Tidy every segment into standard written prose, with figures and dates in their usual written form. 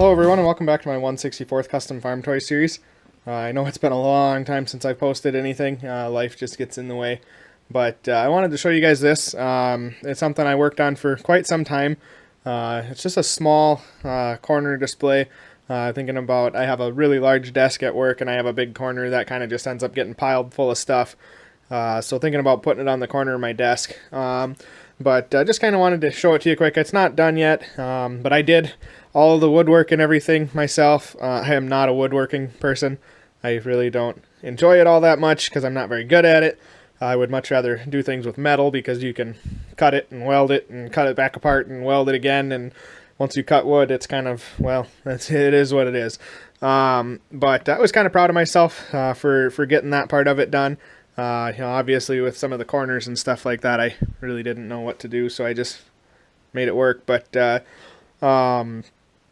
Hello everyone and welcome back to my 164th Custom Farm Toy Series. I know it's been a long time since I've posted anything, life just gets in the way, but I wanted to show you guys this. It's something I worked on for quite some time. It's just a small corner display. Thinking about, I have a really large desk at work and I have a big corner that kind of just ends up getting piled full of stuff. So thinking about putting it on the corner of my desk. But I just kind of wanted to show it to you quick. It's not done yet, but I did all of the woodwork and everything myself. I am not a woodworking person. I really don't enjoy it all that much because I'm not very good at it. I would much rather do things with metal because you can cut it and weld it and cut it back apart and weld it again. And once you cut wood, it's kind of, well, it is what it is. But I was kind of proud of myself for getting that part of it done. Obviously with some of the corners and stuff like that, I really didn't know what to do, so I just made it work. But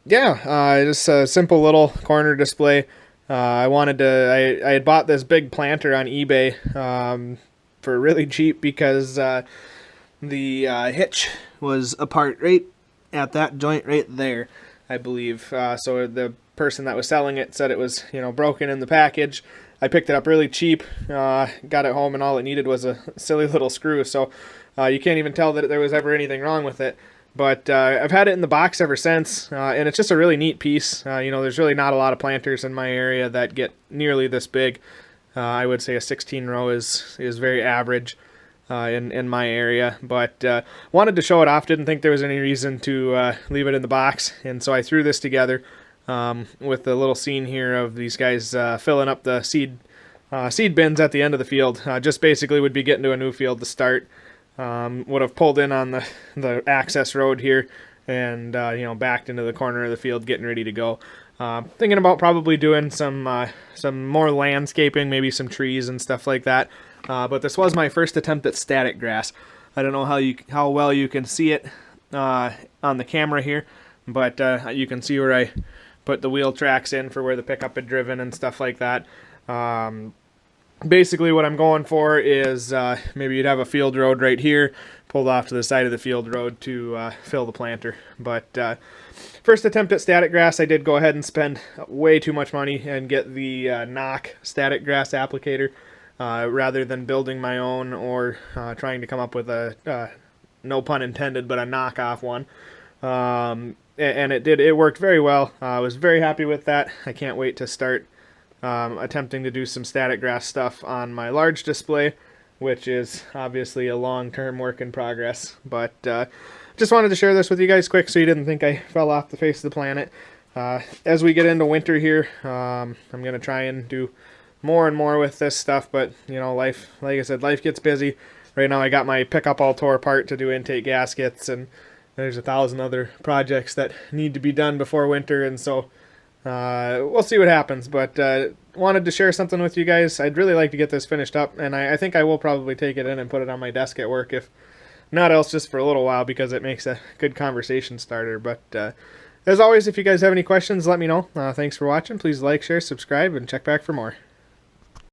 just a simple little corner display. I had bought this big planter on eBay for really cheap because the hitch was apart right at that joint right there, I believe. So the person that was selling it said it was, broken in the package. I picked it up really cheap, got it home, and all it needed was a silly little screw. So you can't even tell that there was ever anything wrong with it. But I've had it in the box ever since, and it's just a really neat piece. There's really not a lot of planters in my area that get nearly this big. I would say a 16 row is very average in my area. But wanted to show it off, didn't think there was any reason to leave it in the box, and so I threw this together. With the little scene here of these guys filling up the seed bins at the end of the field. Just basically would be getting to a new field to start. Would have pulled in on the access road here and backed into the corner of the field getting ready to go. Thinking about probably doing some more landscaping, maybe some trees and stuff like that. But this was my first attempt at static grass. I don't know how well you can see it on the camera here, but you can see where I put the wheel tracks in for where the pickup had driven and stuff like that. Basically what I'm going for is maybe you'd have a field road right here, pulled off to the side of the field road to fill the planter. But first attempt at static grass, I did go ahead and spend way too much money and get the knock static grass applicator rather than building my own or trying to come up with a, no pun intended, but a knockoff one. And it worked very well. I was very happy with that. I can't wait to start attempting to do some static grass stuff on my large display, which is obviously a long-term work in progress. But just wanted to share this with you guys quick so you didn't think I fell off the face of the planet. As we get into winter here, I'm going to try and do more and more with this stuff, but life, like I said, life gets busy. Right now I got my pickup all tore apart to do intake gaskets, and there's 1,000 other projects that need to be done before winter, and so we'll see what happens. But wanted to share something with you guys. I'd really like to get this finished up, and I think I will probably take it in and put it on my desk at work, if not else just for a little while, because it makes a good conversation starter. But as always, if you guys have any questions, let me know. Thanks for watching. Please like, share, subscribe, and check back for more.